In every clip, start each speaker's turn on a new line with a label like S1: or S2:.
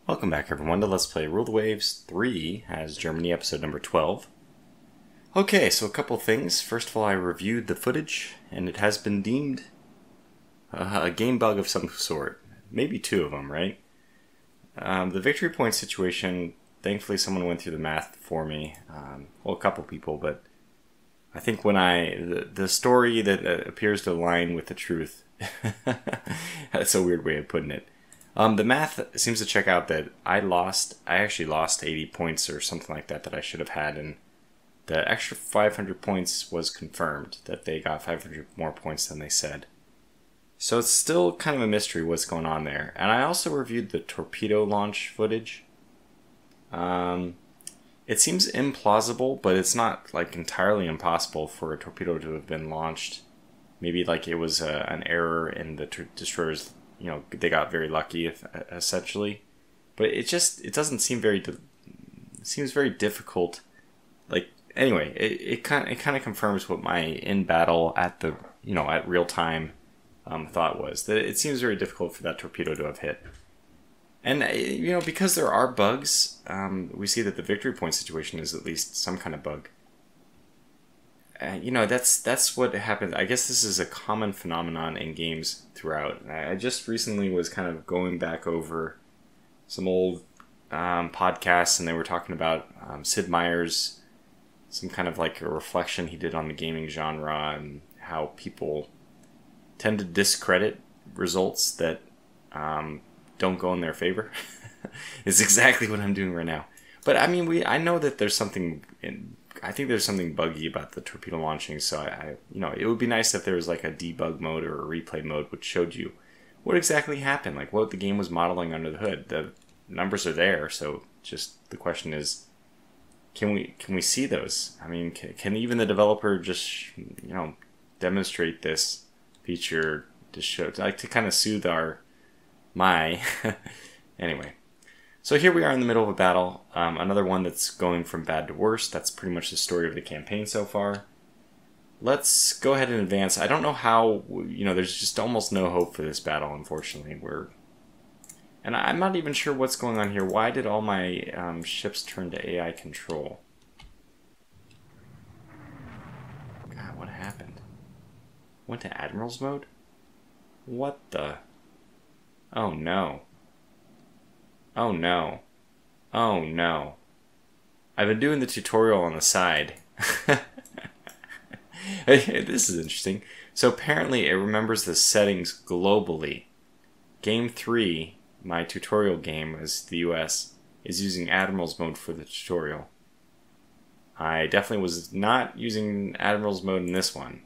S1: Welcome back everyone to Let's Play Rule the Waves 3 as Germany episode number 12. Okay, so a couple things. First of all, I reviewed the footage and it has been deemed a game bug of some sort. Maybe two of them, right? The victory point situation, thankfully someone went through the math for me. Well, a couple people, but I think when the story that appears to align with the truth, that's a weird way of putting it. The math seems to check out that I actually lost 80 points or something like that I should have had, and the extra 500 points was confirmed, that they got 500 more points than they said. So it's still kind of a mystery what's going on there. And I also reviewed the torpedo launch footage. It seems implausible, but it's not like entirely impossible for a torpedo to have been launched. Maybe like it was an error in the destroyer's, you know, they got very lucky, essentially. But it doesn't seem it seems very difficult. Like, anyway, it kind of confirms what my in battle at the, at real time thought was, that it seems very difficult for that torpedo to have hit. And, because there are bugs, we see that the victory point situation is at least some kind of bug. That's what happens. I guess this is a common phenomenon in games throughout. I just recently was kind of going back over some old podcasts, and they were talking about Sid Meier's, some kind of like a reflection he did on the gaming genre and how people tend to discredit results that don't go in their favor. Is exactly what I'm doing right now. But I mean, I know that there's something I think there's something buggy about the torpedo launching, so it would be nice if there was like a debug mode or a replay mode which showed you what exactly happened, like what the game was modeling under the hood. The numbers are there, so just the question is, can we see those? I mean, can even the developer just demonstrate this feature to show, like, to kind of soothe my anyway. So here we are in the middle of a battle, another one that's going from bad to worse. That's pretty much the story of the campaign so far. Let's go ahead and advance. I don't know how, there's just almost no hope for this battle, unfortunately. And I'm not even sure what's going on here. Why did all my ships turn to AI control? God, what happened? Went to Admiral's mode? What the? Oh no. Oh no. Oh no. I've been doing the tutorial on the side. This is interesting. So apparently it remembers the settings globally. Game 3, my tutorial game as the US, is using Admiral's mode for the tutorial. I definitely was not using Admiral's mode in this one.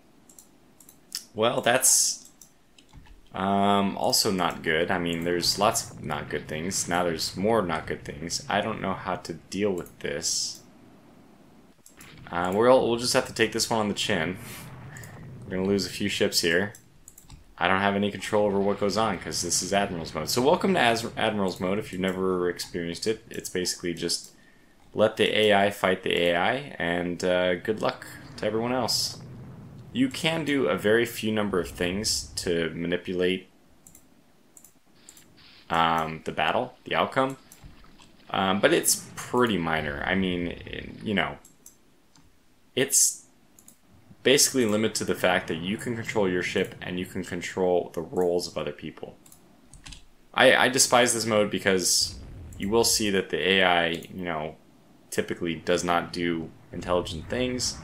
S1: Well, that's also not good. I mean, there's lots of not good things. Now there's more not good things. I don't know how to deal with this. We'll just have to take this one on the chin. We're going to lose a few ships here. I don't have any control over what goes on because this is Admiral's mode. So welcome to Admiral's mode if you've never experienced it. It's basically just let the AI fight the AI, and good luck to everyone else. You can do a very few number of things to manipulate the battle, the outcome, but it's pretty minor. I mean, it's basically limited to the fact that you can control your ship and you can control the roles of other people. I despise this mode because you will see that the AI, typically does not do intelligent things.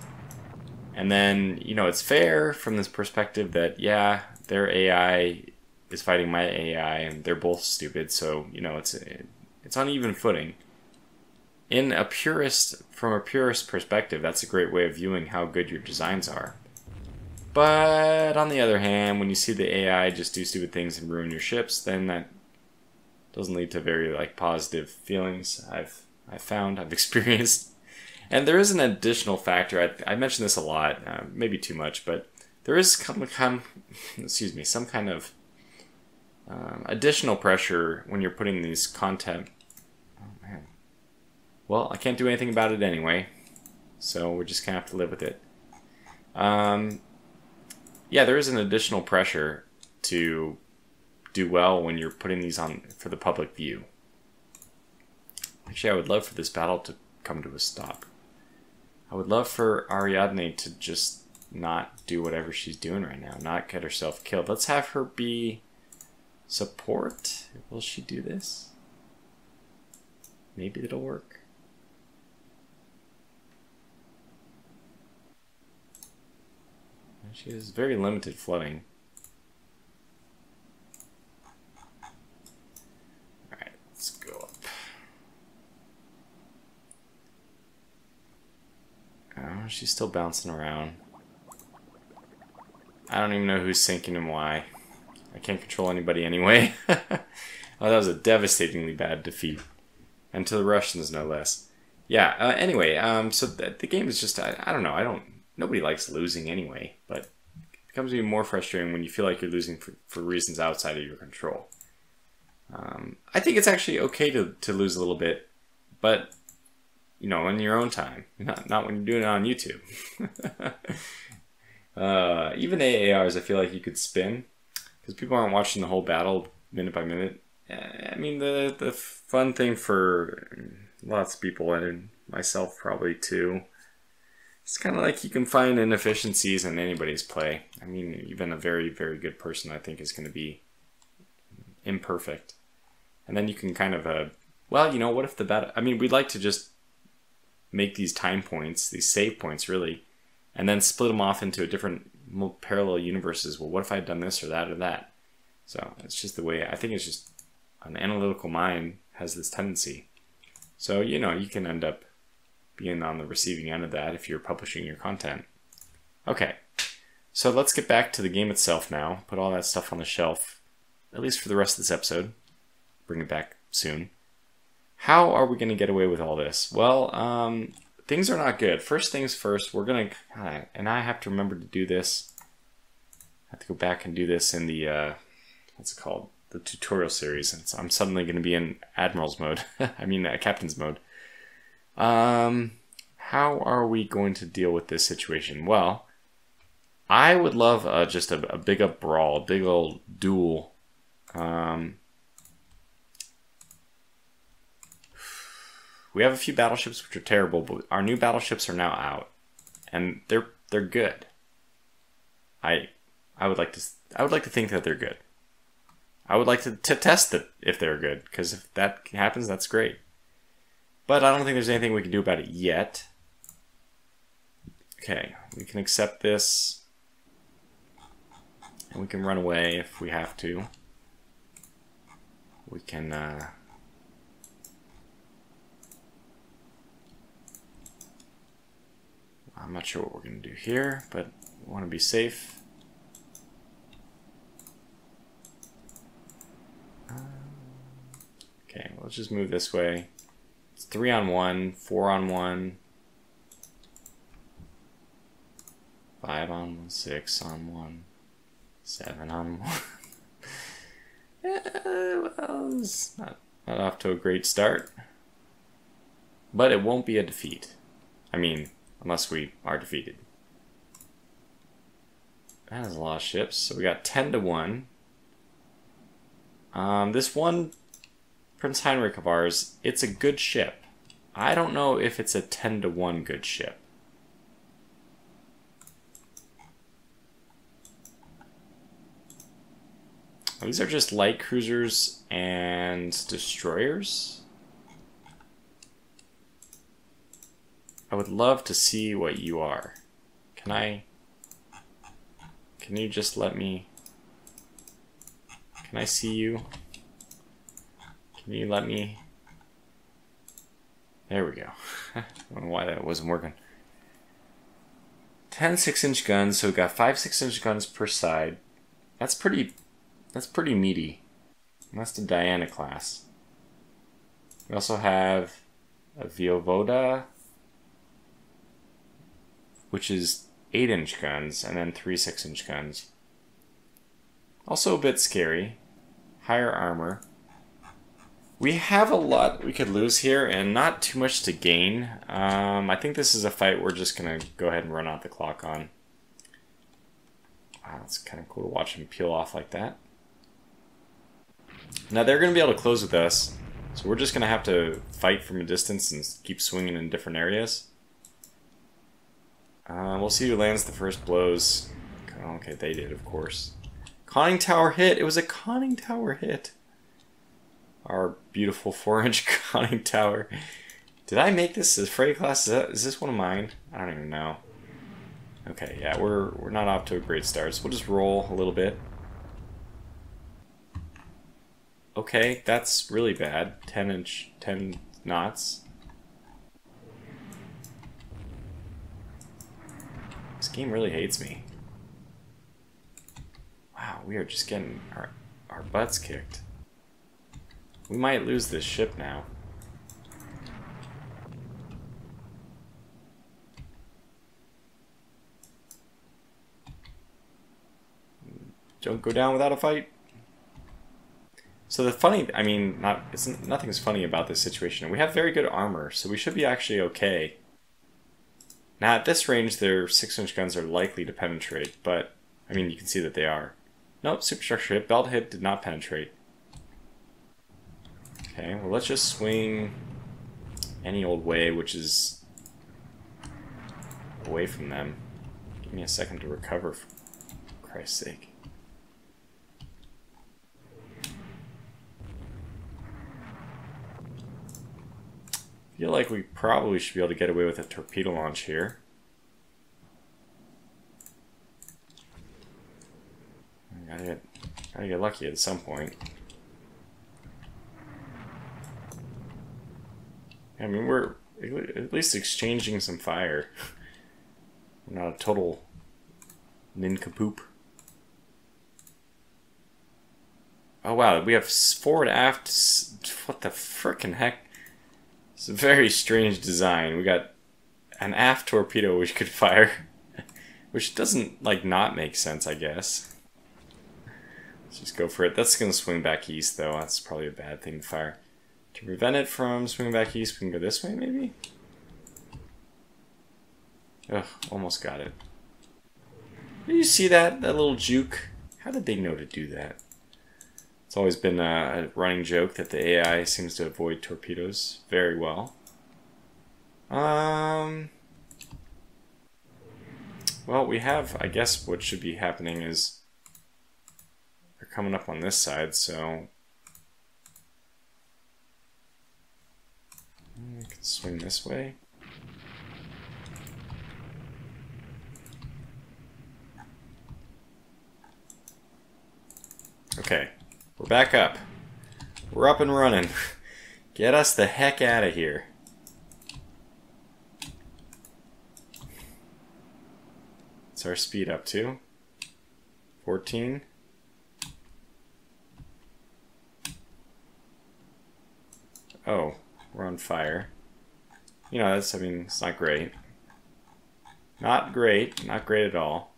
S1: And then, it's fair from this perspective that, yeah, their AI is fighting my AI and they're both stupid, so, it's on even footing. From a purist perspective, that's a great way of viewing how good your designs are. But on the other hand, when you see the AI just do stupid things and ruin your ships, then that doesn't lead to very positive feelings I've experienced. And there is an additional factor. I mentioned this a lot, maybe too much, but there is some kind of additional pressure when you're putting these content. Oh man. Well, I can't do anything about it anyway, so we're just gonna have to live with it. Yeah, there is an additional pressure to do well when you're putting these on for the public view. Actually, I would love for this battle to come to a stop. I would love for Ariadne to just not do whatever she's doing right now, not get herself killed. Let's have her be support. Will she do this? Maybe it'll work. She has very limited flooding. Alright, let's go up. Oh, she's still bouncing around. I don't even know who's sinking and why. I can't control anybody anyway. Oh, that was a devastatingly bad defeat. And to the Russians, no less. Yeah, anyway, so the game is just, I don't know, nobody likes losing anyway, but it becomes even more frustrating when you feel like you're losing for reasons outside of your control. I think it's actually okay to lose a little bit, but, you know, in your own time, not when you're doing it on YouTube. Even AARs, I feel like you could spin, because people aren't watching the whole battle minute by minute. I mean, the fun thing for lots of people, and myself probably too, it's kind of like you can find inefficiencies in anybody's play. I mean, even a very, very good person, I think, is going to be imperfect. And then you can kind of, well, you know, what if the battle... I mean, we'd like to just make these time points, these save points, really, and then split them off into different parallel universes. Well, what if I had done this or that or that? So it's just the way, I think it's just an analytical mind has this tendency. So, you know, you can end up being on the receiving end of that if you're publishing your content. Okay, so let's get back to the game itself now. Put all that stuff on the shelf, at least for the rest of this episode. Bring it back soon. How are we going to get away with all this? Well, things are not good. First things first, we're going to, and I have to remember to do this. I have to go back and do this in the, what's it called? The tutorial series. I'm suddenly going to be in Admiral's mode. I mean, Captain's mode. How are we going to deal with this situation? Well, I would love just a big up brawl, a big old duel. We have a few battleships which are terrible, but our new battleships are now out, and they're good. I would like to think that they're good. I would like to test it if they're good, because if that happens, that's great. But I don't think there's anything we can do about it yet. Okay, we can accept this, and we can run away if we have to. We can, I'm not sure what we're going to do here, but we want to be safe. Okay, let's just move this way. It's 3 on 1, 4 on 1, 5 on 1, 6 on 1, 7 on 1. Well, it's not off to a great start. But it won't be a defeat. I mean, unless we are defeated. That is a lot of ships. So we got 10 to 1. This one Prince Heinrich of ours, it's a good ship. I don't know if it's a 10 to 1 good ship. These are just light cruisers and destroyers. I would love to see what you are. Can you just let me... Can I see you? Can you let me... There we go. I don't know why that wasn't working. 10 6-inch guns, so we've got 5 6-inch guns per side. That's pretty meaty. And that's the Diana class. We also have a Vojevoda, which is 8-inch guns, and then 3 6-inch guns. Also a bit scary. Higher armor. We have a lot we could lose here, and not too much to gain. I think this is a fight we're just going to go ahead and run out the clock on. Wow, it's kind of cool to watch him peel off like that. Now they're going to be able to close with us. So we're just going to have to fight from a distance and keep swinging in different areas. We'll see who lands the first blows. Okay, they did, of course. Conning tower hit! It was a conning tower hit! Our beautiful 4-inch conning tower. Did I make this as Freight class? Is this one of mine? I don't even know. Okay, yeah, we're not off to a great start, so we'll just roll a little bit. Okay, that's really bad. 10 knots. This game really hates me. Wow, we are just getting our butts kicked. We might lose this ship now. Don't go down without a fight. So the funny, I mean, nothing's funny about this situation. We have very good armor, so we should be actually okay. Now at this range, their 6-inch guns are likely to penetrate, but I mean, you can see that they are. Nope, superstructure hit, belt hit did not penetrate. Okay, well let's just swing any old way, which is away from them. Give me a second to recover, for Christ's sake. I feel like we probably should be able to get away with a torpedo launch here. Gotta get lucky at some point. I mean, we're at least exchanging some fire. We're not a total nincompoop. Oh wow, we have forward aft. What the frickin' heck? It's a very strange design. We got an aft torpedo which could fire, which doesn't, like, not make sense, I guess. Let's just go for it. That's going to swing back east, though. That's probably a bad thing to fire. To prevent it from swinging back east, we can go this way, maybe? Ugh, almost got it. Did you see that little juke? How did they know to do that? It's always been a running joke that the AI seems to avoid torpedoes very well. Well, we have, I guess what should be happening is they're coming up on this side, so I can swing this way. Okay. We're back up. We're up and running. Get us the heck out of here. What's our speed up to? 14. Oh, we're on fire. You know, that's, I mean, it's not great. Not great. Not great at all.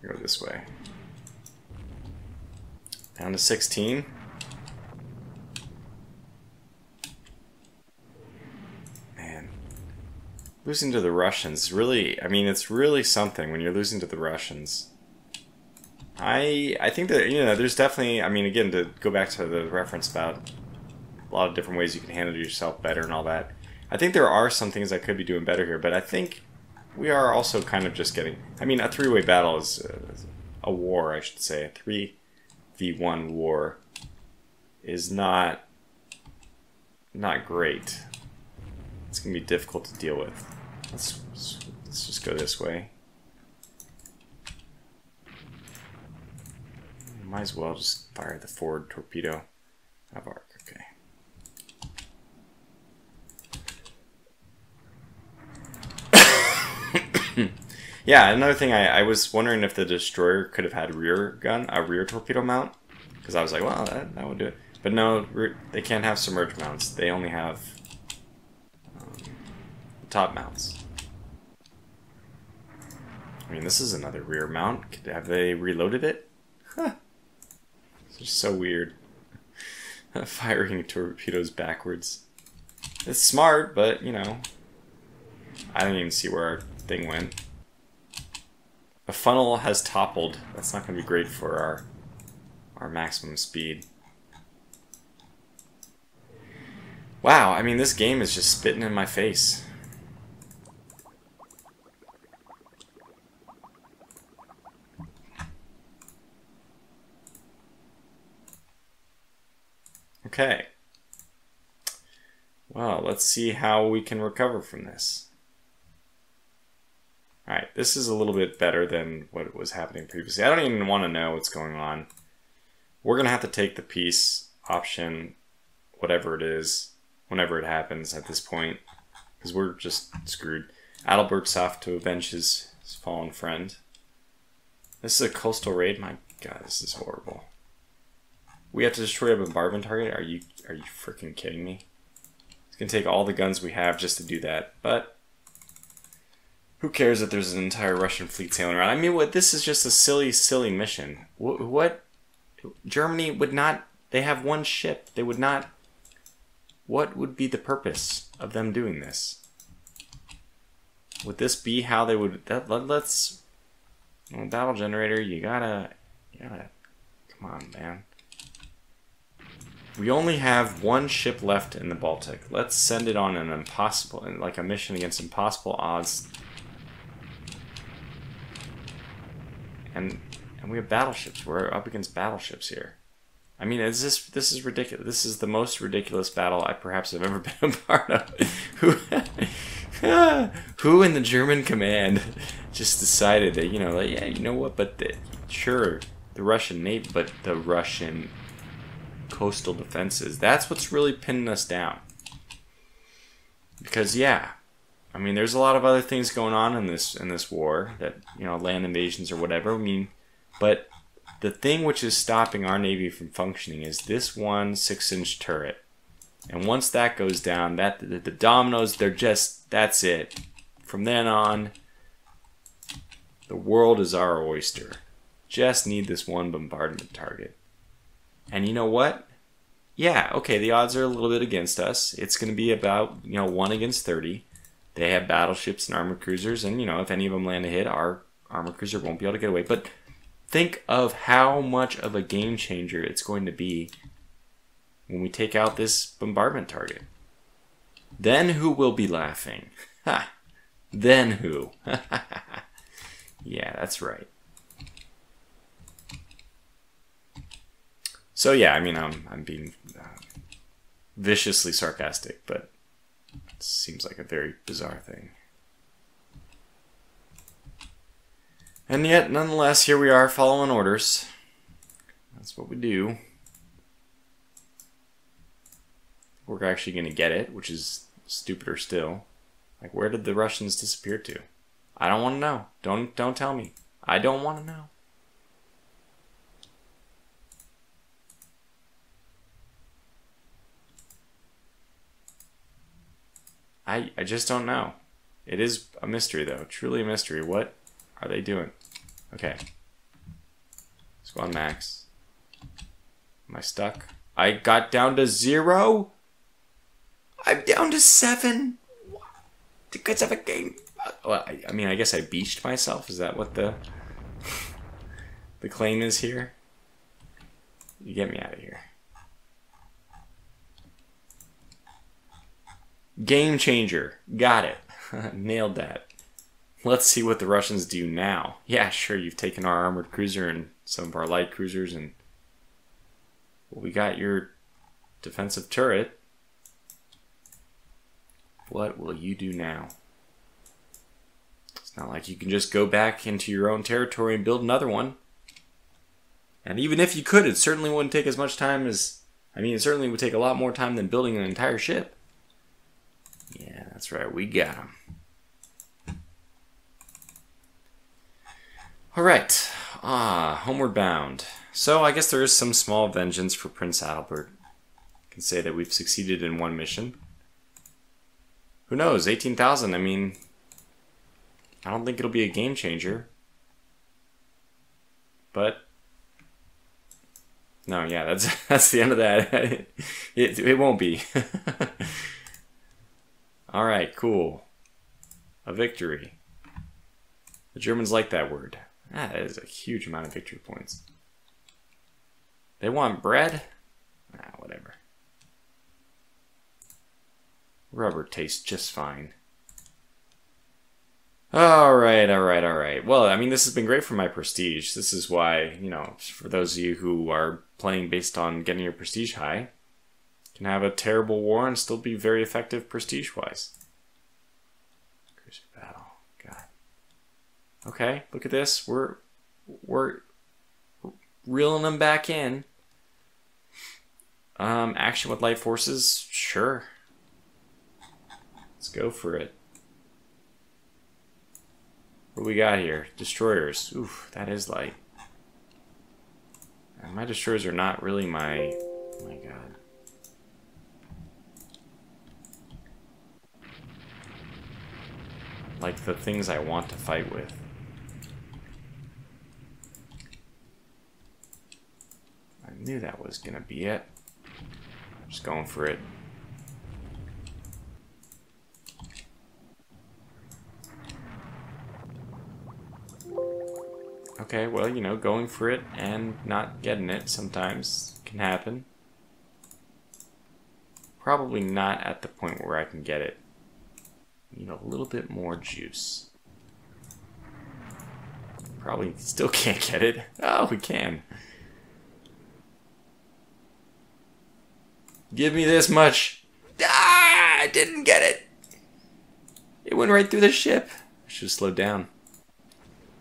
S1: Go this way. Down to 16. Man. Losing to the Russians, really, I mean, it's really something when you're losing to the Russians. I think that, you know, there's definitely, I mean, again, to go back to the reference about a lot of different ways you can handle yourself better and all that. I think there are some things I could be doing better here, but I think we are also kind of just getting... I mean, a three-way battle is a war, I should say. A 3v1 war is not great. It's going to be difficult to deal with. Let's just go this way. Might as well just fire the forward torpedo. Of arc, okay. Yeah, another thing, I was wondering if the destroyer could have had a rear torpedo mount, because I was like, well, that would do it. But no, they can't have submerged mounts. They only have top mounts. I mean, this is another rear mount. Have they reloaded it? Huh. It's just so weird. Firing torpedoes backwards. It's smart, but, you know, I didn't even see where our thing went. A funnel has toppled. That's not going to be great for our maximum speed. Wow, I mean, this game is just spitting in my face. Okay. Well, let's see how we can recover from this. Alright, this is a little bit better than what was happening previously. I don't even want to know what's going on. We're going to have to take the peace option, whatever it is, whenever it happens at this point, because we're just screwed. Adalbert's off to avenge his fallen friend. This is a coastal raid? My god, this is horrible. We have to destroy a bombardment target? Are you freaking kidding me? It's gonna take all the guns we have just to do that, but who cares if there's an entire Russian fleet sailing around? I mean, what? This is just a silly mission. What? Germany would not... They have one ship. They would not... What would be the purpose of them doing this? Would this be how they would... Let's... Well, battle generator, you gotta... Come on, man. We only have one ship left in the Baltic. Let's send it on an impossible... Like a mission against impossible odds. And we have battleships. We're up against battleships here. I mean, this is ridiculous. This is the most ridiculous battle I perhaps have ever been a part of. Who in the German command just decided that, like, yeah, you know what, but sure, the Russian Navy, but the Russian coastal defenses, that's what's really pinning us down. Because, yeah, I mean, there's a lot of other things going on in this war, that, land invasions or whatever, I mean, but the thing which is stopping our Navy from functioning is this one 6-inch turret. And once that goes down, the dominoes, that's it. From then on, the world is our oyster. Just need this one bombardment target. And you know what? Yeah, okay, the odds are a little bit against us. It's going to be about, 1 against 30. They have battleships and armored cruisers, and, if any of them land a hit, our armored cruiser won't be able to get away. But think of how much of a game changer it's going to be when we take out this bombardment target. Then who will be laughing? Ha! Then who? Yeah, that's right. So yeah, I mean, I'm being viciously sarcastic, but it seems like a very bizarre thing. And yet, nonetheless, here we are following orders. That's what we do. We're actually going to get it, which is stupider still. Like, where did the Russians disappear to? I don't want to know. Don't tell me. I don't want to know. I just don't know. It is a mystery, though. Truly a mystery. What are they doing? Okay. Squad max. Am I stuck? I got down to 0? I'm down to 7? Because of a game. Well, I mean, I guess I beached myself. Is that what the claim is here? You get me out of here. Game changer. Got it. Nailed that. Let's see what the Russians do now. Yeah, sure, you've taken our armored cruiser and some of our light cruisers, and well, we got your defensive turret. What will you do now? It's not like you can just go back into your own territory and build another one. And even if you could, it certainly wouldn't take as much time as... I mean, it certainly would take a lot more time than building an entire ship. Yeah, that's right, we got him. Alright, homeward bound. So I guess there is some small vengeance for Prince Adalbert. I can say that we've succeeded in one mission. Who knows, 18,000, I mean, I don't think it'll be a game changer. But, no, yeah, that's the end of that. It won't be. Alright, cool. a victory. The Germans like that word. That is a huge amount of victory points. They want bread? Ah, whatever. Rubber tastes just fine. Alright. Well, I mean, this has been great for my prestige. This is why, you know, for those of you who are playing based on getting your prestige high, can have a terrible war and still be very effective prestige-wise. Cruiser battle. God. Okay, look at this. We're reeling them back in. Action with light forces? Sure. Let's go for it. What do we got here? Destroyers. Oof, that is light. And my destroyers are not really my... Oh my god. Like the things I want to fight with. I knew that was gonna be it. Just going for it. Okay, well, you know, going for it and not getting it sometimes can happen. Probably not at the point where I can get it. Need a little bit more juice. Probably still can't get it. Oh, we can. Give me this much. Ah, I didn't get it. It went right through the ship. I should have slowed down.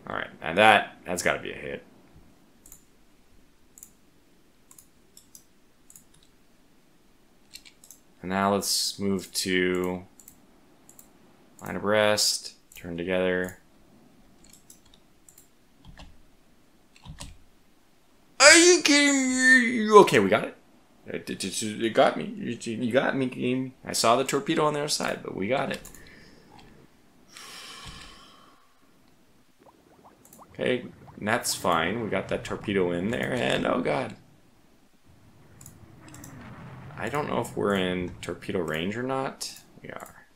S1: Alright, and that's got to be a hit. And now let's move to line abreast, turn together. Are you kidding me? Okay, we got it. It got me. You got me, game. I saw the torpedo on their side, but we got it. Okay, that's fine. We got that torpedo in there, and oh god. I don't know if we're in torpedo range or not. We are.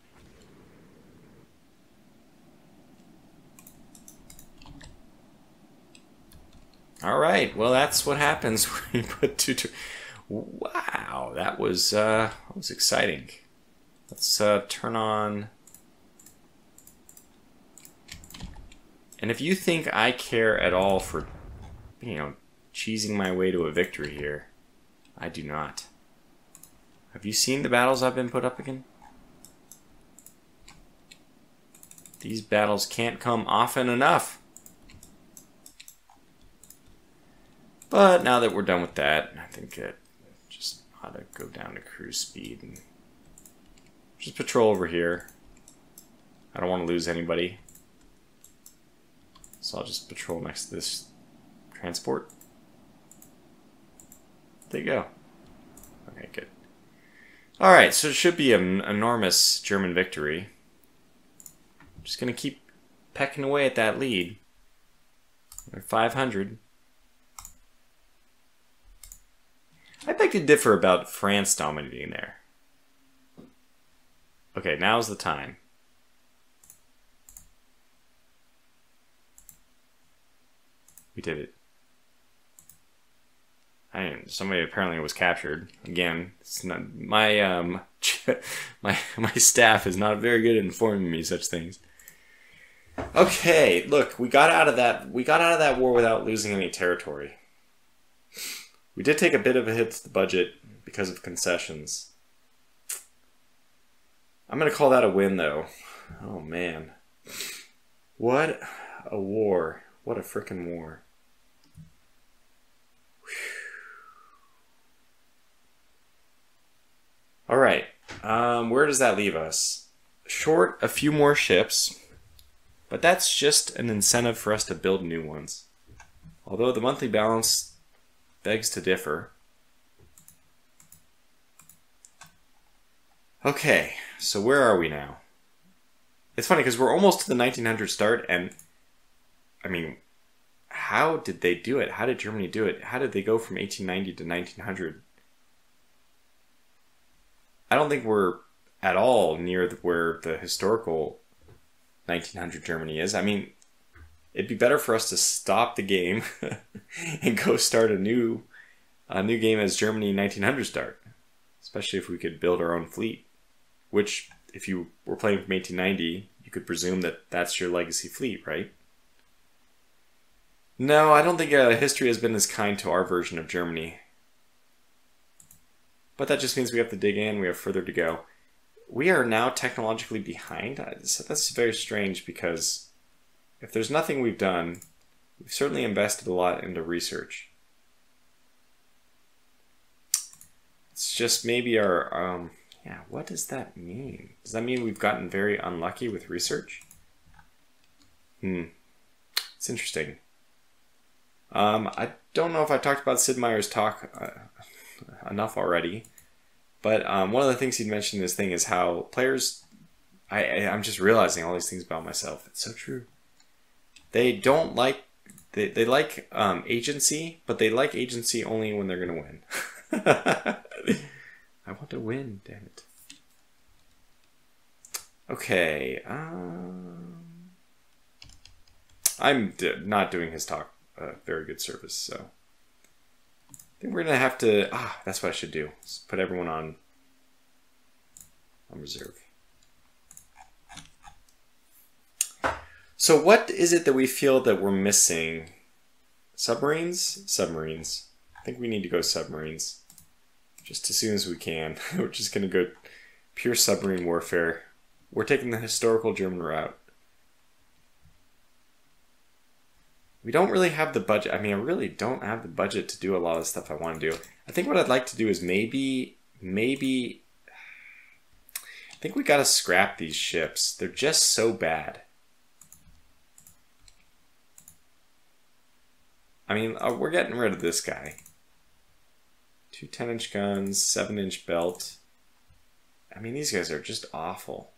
S1: Alright, well that's what happens when you put two... Wow, that was exciting. Let's turn on... And if you think I care at all for, you know, cheesing my way to a victory here, I do not. Have you seen the battles I've been put up against? These battles can't come often enough. But now that we're done with that, I think it just ought to go down to cruise speed and just patrol over here. I don't want to lose anybody. So I'll just patrol next to this transport. There you go. Okay, good. Alright, so it should be an enormous German victory. I'm just going to keep pecking away at that lead. We're 500. I beg to differ about France dominating there. Okay, now's the time. We did it. Somebody apparently was captured. Again, it's not my my staff is not very good at informing me such things. Okay, look, we got out of that war without losing any territory. We did take a bit of a hit to the budget because of concessions. I'm gonna call that a win, though. Oh man, what a war! What a frickin' war! Alright, where does that leave us? Short a few more ships, but that's just an incentive for us to build new ones. Although the monthly balance begs to differ. Okay, so where are we now? It's funny because we're almost to the 1900 start, and I mean, how did they do it? How did Germany do it? How did they go from 1890 to 1900? I don't think we're at all near where the historical 1900 Germany is. I mean, it'd be better for us to stop the game and go start a new game as Germany 1900 start. Especially if we could build our own fleet. Which, if you were playing from 1890, you could presume that that's your legacy fleet, right? No, I don't think history has been as kind to our version of Germany. But that just means we have to dig in, we have further to go. We are now technologically behind. So that's very strange because if there's nothing we've done, we've certainly invested a lot into research. It's just maybe our, yeah, what does that mean? Does that mean we've gotten very unlucky with research? It's interesting. I don't know if I talked about Sid Meier's talk enough already, but one of the things he'd mentioned in this thing is how players, I'm just realizing all these things about myself. It's so true. They don't like, they like agency, but they like agency only when they're going to win. I want to win, damn it. Okay, I'm not doing his talk very good service, so I think we're gonna have to. That's what I should do. Just put everyone on reserve. So, what is it that we feel that we're missing? Submarines? Submarines. I think we need to go submarines. Just as soon as we can. We're just gonna go pure submarine warfare. We're taking the historical German route. We don't really have the budget. I mean, I really don't have the budget to do a lot of stuff I want to do. I think what I'd like to do is maybe, I think we gotta scrap these ships. They're just so bad. I mean, we're getting rid of this guy. 2 10-inch guns, 7-inch belt. I mean, these guys are just awful.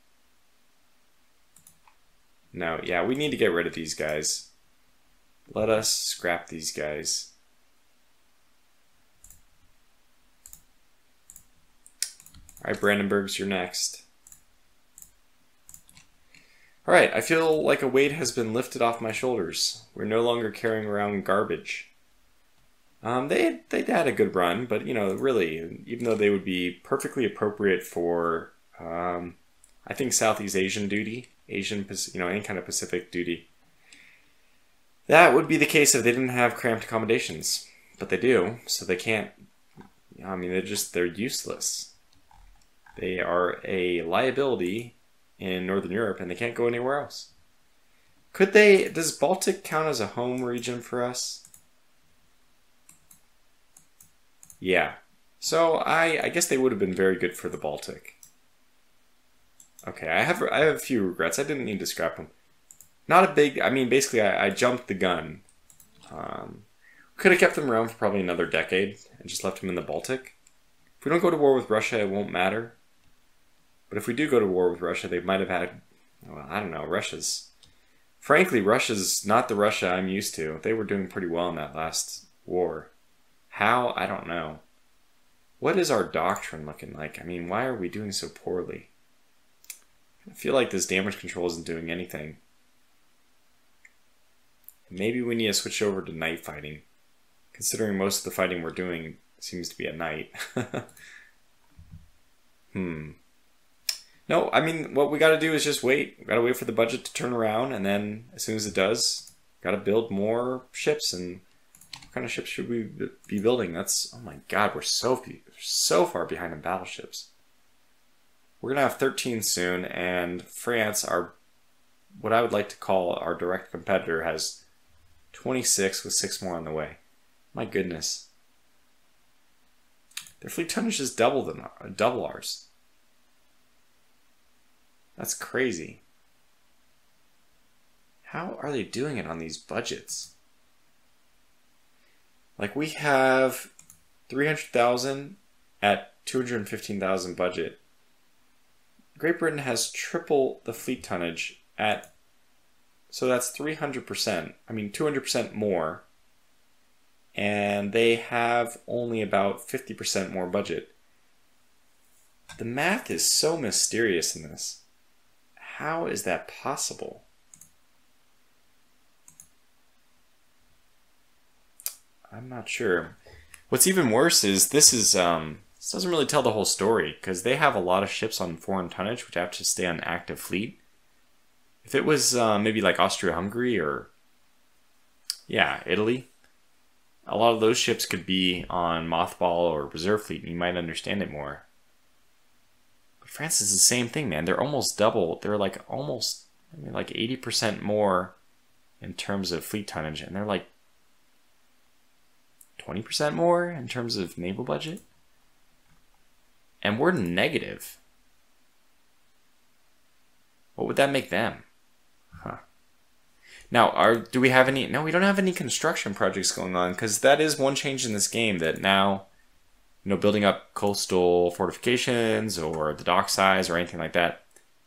S1: No, yeah, we need to get rid of these guys. Let us scrap these guys. Alright, Brandenburgs, you're next. Alright, I feel like a weight has been lifted off my shoulders. We're no longer carrying around garbage. They had a good run, but, you know, really, even though they would be perfectly appropriate for, I think, Southeast Asian duty, you know, any kind of Pacific duty. That would be the case if they didn't have cramped accommodations. But they do, so they can't, I mean, they're useless. They are a liability in Northern Europe, and they can't go anywhere else. Does Baltic count as a home region for us? Yeah. So I guess they would have been very good for the Baltic. Okay, I have a few regrets. I didn't need to scrap them. Not a big, I mean, basically I jumped the gun. Could have kept them around for probably another decade and just left them in the Baltic. If we don't go to war with Russia, it won't matter. But if we do go to war with Russia, they might have had, well, I don't know, frankly, Russia's not the Russia I'm used to. They were doing pretty well in that last war. How? I don't know. What is our doctrine looking like? I mean, why are we doing so poorly? I feel like this damage control isn't doing anything. Maybe we need to switch over to night fighting, considering most of the fighting we're doing seems to be at night. No, I mean, what we got to do is just wait. We got to wait for the budget to turn around, and then as soon as it does, got to build more ships. And what kind of ships should we be building? That's, oh my god, we're so far behind in battleships. We're gonna have 13 soon, and France, what I would like to call our direct competitor, has 26 with 6 more on the way. My goodness. Their fleet tonnage is double ours. That's crazy. How are they doing it on these budgets? Like, we have 300,000 at 215,000 budget. Great Britain has triple the fleet tonnage at, so that's 300%. I mean, 200% more. And they have only about 50% more budget. The math is so mysterious in this. How is that possible? I'm not sure. What's even worse is this doesn't really tell the whole story, because they have a lot of ships on foreign tonnage which have to stay on active fleet. If it was maybe like Austria-Hungary or Italy, a lot of those ships could be on mothball or reserve fleet, and you might understand it more. But France is the same thing, man. They're almost double. They're like almost, like 80% more in terms of fleet tonnage, and they're like 20% more in terms of naval budget. And we're negative. What would that make them? Huh. Now, do we have any... No, we don't have any construction projects going on, because that is one change in this game, that now, building up coastal fortifications or the dock size or anything like that,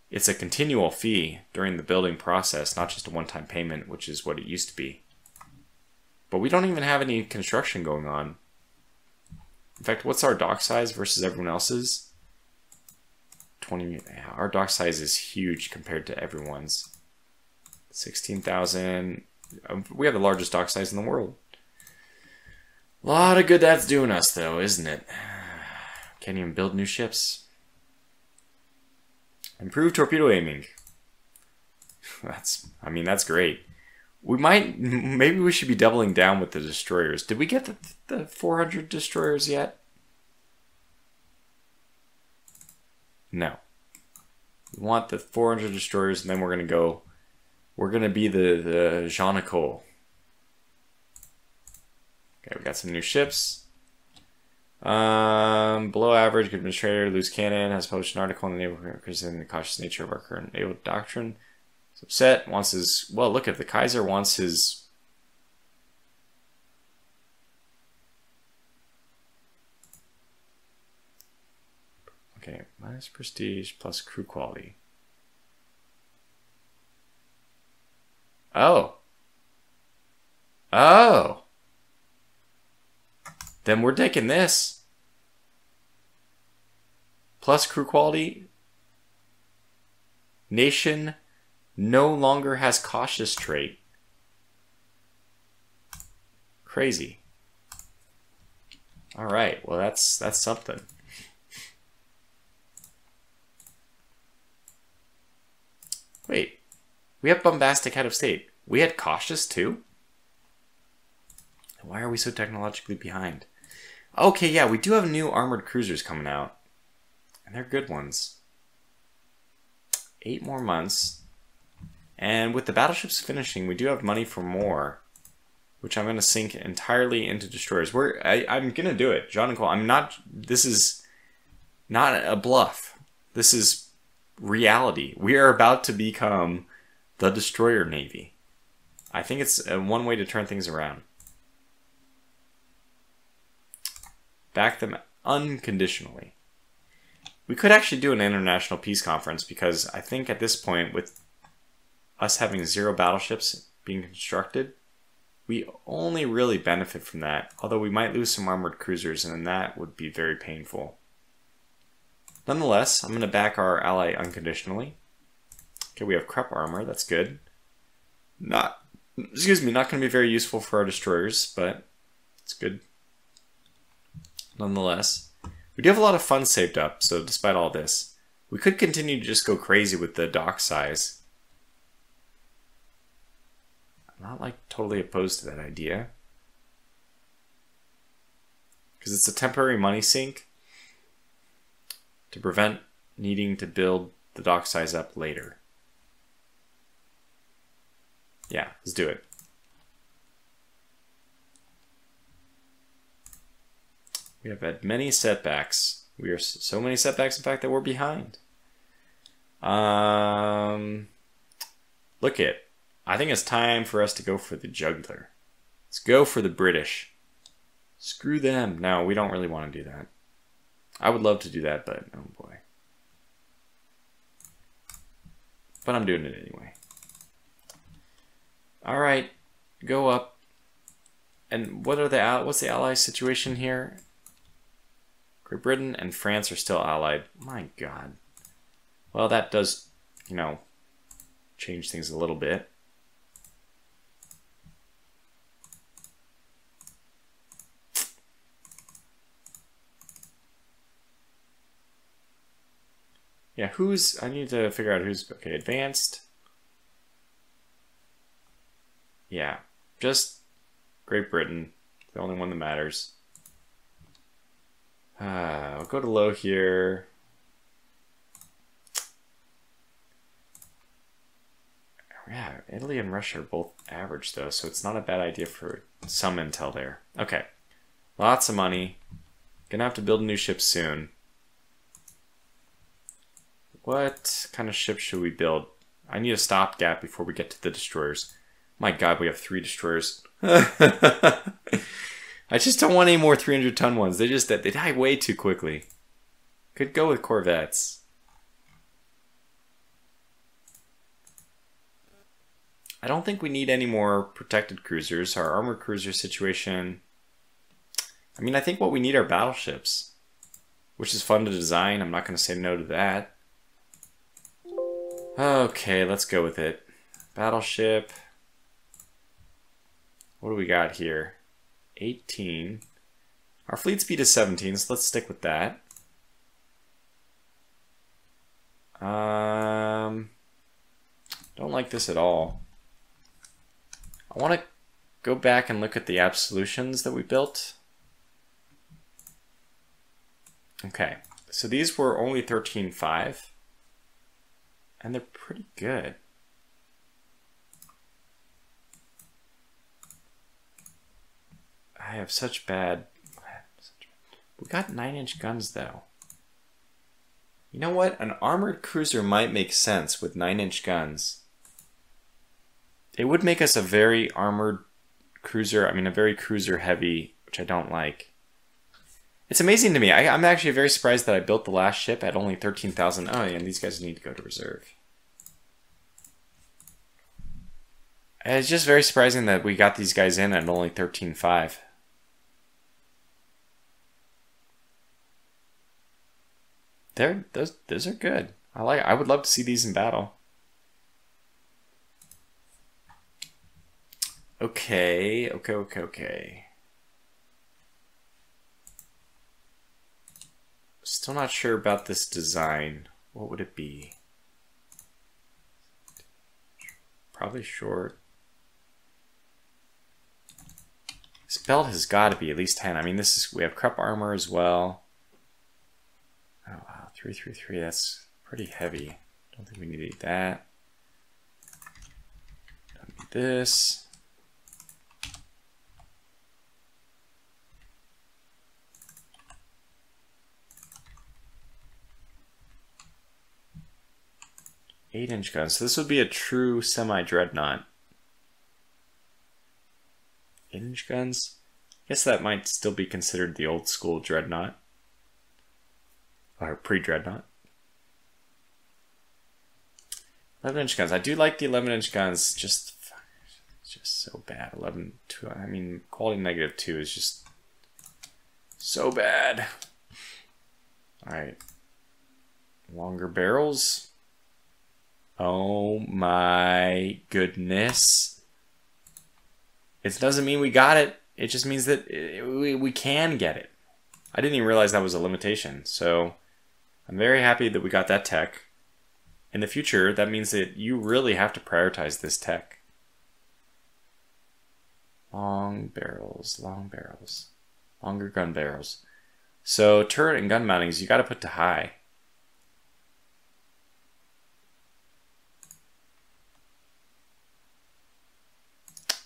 S1: it's a continual fee during the building process, not just a one-time payment, which is what it used to be. But we don't even have any construction going on. In fact, what's our dock size versus everyone else's? 20. Our dock size is huge compared to everyone's. 16,000. We have the largest dock size in the world. A lot of good that's doing us, though, isn't it? Can't even build new ships. Improved torpedo aiming. That's great. Maybe we should be doubling down with the destroyers. Did we get the 400 destroyers yet? No. We want the 400 destroyers, and then we're going to be the Jean Nicole. Okay, we got some new ships. Below average, good administrator, loose cannon, has published an article in the Naval criticizing the cautious nature of our current naval doctrine. He's upset, wants his... Well, look at the Kaiser wants his... Okay, minus prestige plus crew quality. Oh. Oh. Then we're taking this. Plus crew quality. Nation no longer has cautious trait. Crazy. All right. Well, that's something. Wait. We have bombastic head of state. We had cautious too? Why are we so technologically behind? Okay, yeah, we do have new armored cruisers coming out. And they're good ones. 8 more months. And with the battleships finishing, we do have money for more. Which I'm going to sink entirely into destroyers. I'm going to do it. John and Cole, this is not a bluff. This is reality. We are about to become the destroyer navy. I think it's one way to turn things around. Back them unconditionally. We could actually do an international peace conference, because I think at this point, with us having 0 battleships being constructed, we only really benefit from that. Although we might lose some armored cruisers, and then that would be very painful. Nonetheless, I'm going to back our ally unconditionally. Okay, we have Krupp armor. That's good. Not going to be very useful for our destroyers, but it's good. Nonetheless, we do have a lot of funds saved up, so despite all this, we could continue to just go crazy with the dock size. I'm not totally opposed to that idea, because it's a temporary money sink to prevent needing to build the dock size up later. Yeah, let's do it. We have had many setbacks. We are so many setbacks, in fact, that we're behind. Look it. I think it's time for us to go for the jugular. Let's go for the British. Screw them. No, we don't really want to do that. I would love to do that, but oh boy. But I'm doing it anyway. Alright, go up. And what's the Allies' situation here? Great Britain and France are still allied. My God. Well, that does, change things a little bit. Yeah, I need to figure out who's, okay, advanced. Yeah, just Great Britain, the only one that matters. I'll go to low here. Yeah, Italy and Russia are both average though, so it's not a bad idea for some intel there. Okay, lots of money. Gonna have to build a new ship soon. What kind of ship should we build? I need a stopgap before we get to the destroyers. My god, we have 3 destroyers. I just don't want any more 300-ton ones. They die way too quickly. Could go with corvettes. I don't think we need any more protected cruisers. Our armored cruiser situation... I mean, I think what we need are battleships, which is fun to design. I'm not going to say no to that. Okay, let's go with it. Battleship. What do we got here? 18. Our fleet speed is 17, so let's stick with that. Don't like this at all. I want to go back and look at the absolutions that we built. Okay, so these were only 13.5, and they're pretty good. I have such bad... We got 9-inch guns, though. You know what? An armored cruiser might make sense with 9-inch guns. It would make us a very armored cruiser. I mean, a very cruiser-heavy, which I don't like. It's amazing to me. I'm actually very surprised that I built the last ship at only 13,000. Oh, yeah, and these guys need to go to reserve. It's just very surprising that we got these guys in at only 13.5. Those are good. I would love to see these in battle. Okay. Still not sure about this design. What would it be? Probably short. This belt has got to be at least 10. I mean, we have Krupp armor as well. Oh wow, 333. That's pretty heavy. Don't think we need that. Don't need this. Eight-inch guns. So this would be a true semi-dreadnought. 8-inch guns? I guess that might still be considered the old school dreadnought. Or pre-dreadnought. 11-inch guns. I do like the 11-inch guns. Just so bad. 11, 2. I mean, quality -2 is just so bad. Alright. Longer barrels. Oh my goodness. It doesn't mean we got it. It just means that we can get it. I didn't even realize that was a limitation. So I'm very happy that we got that tech. In the future, that means that you really have to prioritize this tech. Long barrels, longer gun barrels. So turret and gun mountings, you got to put to high.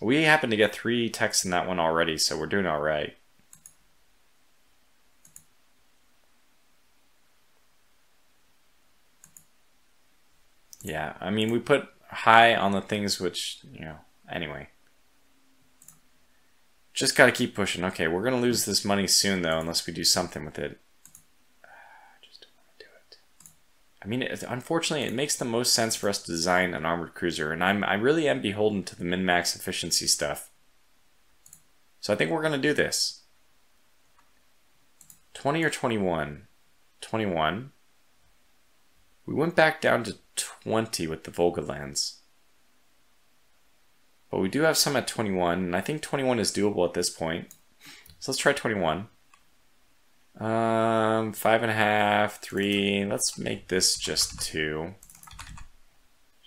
S1: We happen to get 3 techs in that one already, so we're doing all right. Yeah, I mean, we put high on the things which, anyway. Just got to keep pushing. Okay, we're going to lose this money soon, though, unless we do something with it. I just don't want to do it. I mean, unfortunately, it makes the most sense for us to design an armored cruiser, and I really am beholden to the min-max efficiency stuff. So I think we're going to do this. 20 or 21? 21. We went back down to 20 with the Volga lands. but we do have some at 21, and I think 21 is doable at this point. So let's try 21. 5.5, 3. Let's make this just 2.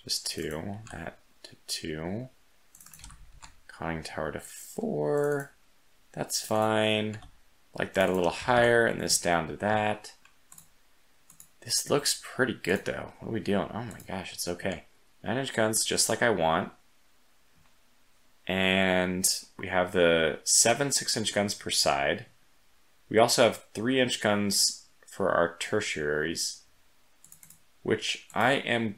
S1: Just 2. That to 2. Conning tower to 4. That's fine. Like that a little higher, and this down to that. This looks pretty good though. What are we doing? Oh my gosh, it's okay. 9-inch guns just like I want. And we have the 7 6-inch guns per side. We also have 3-inch guns for our tertiaries, which I am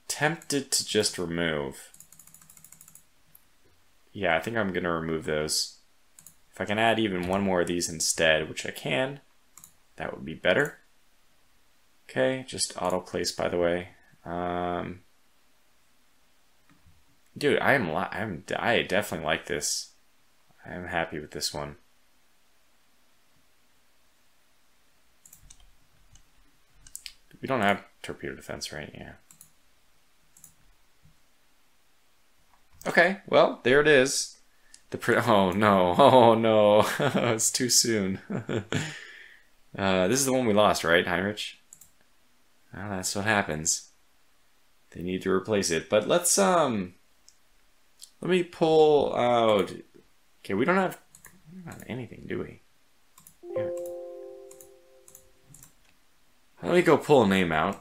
S1: tempted to just remove. Yeah, I think I'm going to remove those. If I can add even one more of these instead, which I can, that would be better. Okay, just auto place, by the way. Dude, I definitely like this. I am happy with this one. We don't have torpedo defense, right? Yeah. Okay, well, there it is. Oh no, it's too soon. This is the one we lost, right, Heinrich? Well, that's what happens. They need to replace it. But let's let me pull out. Okay, we don't have anything, do we? Yeah. Let me go pull a name out.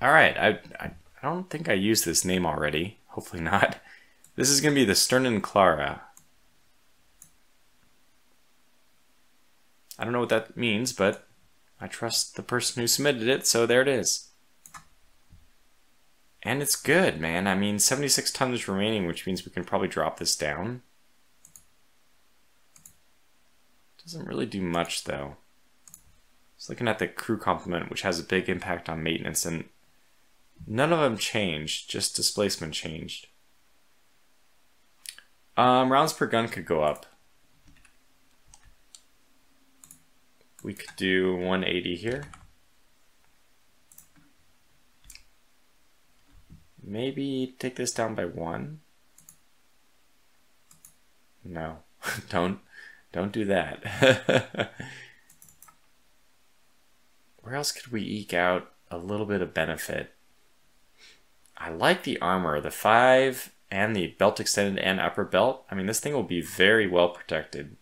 S1: All right, I don't think I used this name already. Hopefully not. This is going to be the Sternen Clara. I don't know what that means, but I trust the person who submitted it, so there it is. And it's good, man. I mean, 76 tons remaining, which means we can probably drop this down. Doesn't really do much, though. Just looking at the crew complement, which has a big impact on maintenance, and none of them changed, just displacement changed. Rounds per gun could go up. We could do 180 here. Maybe take this down by 1. No, don't do that. Where else could we eke out a little bit of benefit? I like the armor, the 5 and the belt extended and upper belt. I mean, this thing will be very well protected.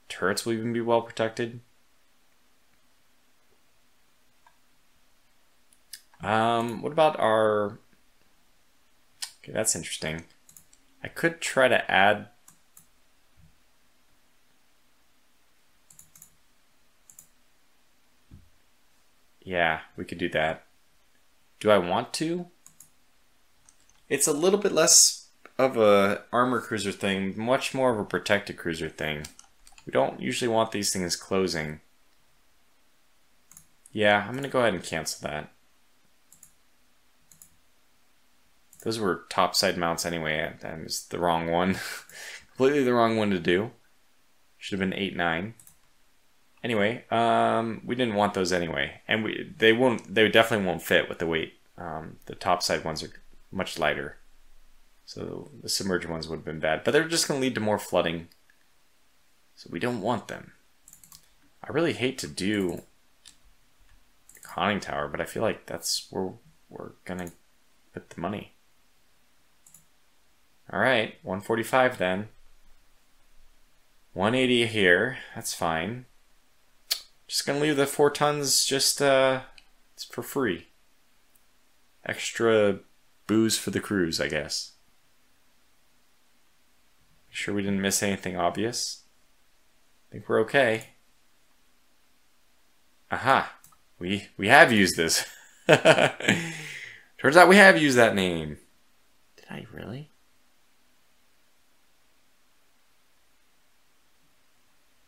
S1: Turrets will even be well protected. What about our... Okay, that's interesting. I could try to add... Yeah, we could do that. Do I want to? It's a little bit less of a armor cruiser thing, much more of a protected cruiser thing. We don't usually want these things closing. Yeah, I'm gonna go ahead and cancel that. Those were topside mounts anyway. That was the wrong one. Completely the wrong one to do. Should have been 8-9. Anyway, we didn't want those anyway, and they definitely won't fit with the weight. The topside ones are much lighter, so the submerged ones would have been bad. But they're just going to lead to more flooding, so we don't want them. I really hate to do the conning tower, but I feel like that's where we're gonna put the money. All right, 145 then. 180 here. That's fine. Just gonna leave the 4 tons. Just it's for free. Extra booze for the cruise, I guess. Sure we didn't miss anything obvious. I think we're okay. Aha! We have used this. Turns out we have used that name. Did I really?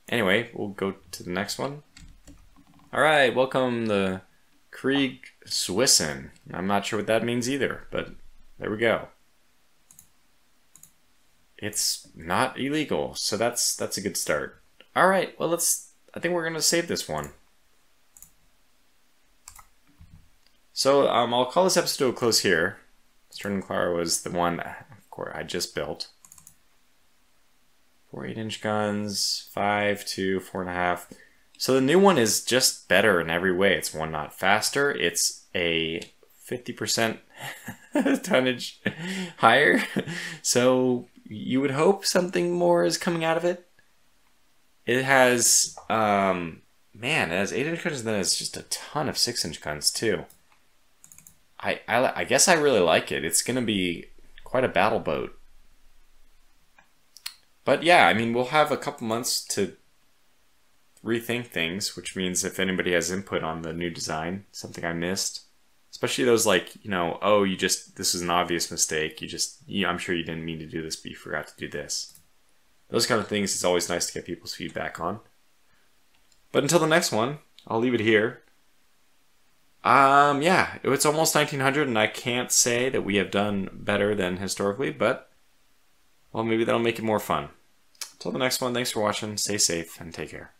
S1: Anyway, we'll go to the next one. Alright, welcome the Krieg Swissen. I'm not sure what that means either, but there we go. It's not illegal, so that's a good start. Alright, well I think we're gonna save this one. So I'll call this episode to a close here. Stern Clara was the one, of course, I just built. 4 8-inch guns, 5 to 4.5. So the new one is just better in every way. It's 1 knot faster. It's a 50% tonnage higher. So you would hope something more is coming out of it. It has, man, it has 8-inch guns, and then it's just a ton of 6-inch guns too. I guess I really like it. It's going to be quite a battle boat. But yeah, I mean, we'll have a couple months to rethink things, which means if anybody has input on the new design, something I missed, especially those like, you know, oh, this is an obvious mistake. I'm sure you didn't mean to do this, but you forgot to do this. Those kind of things, it's always nice to get people's feedback on. But until the next one, I'll leave it here. Yeah, it's almost 1900, and I can't say that we have done better than historically, but, well, maybe that'll make it more fun. Until the next one, thanks for watching, stay safe, and take care.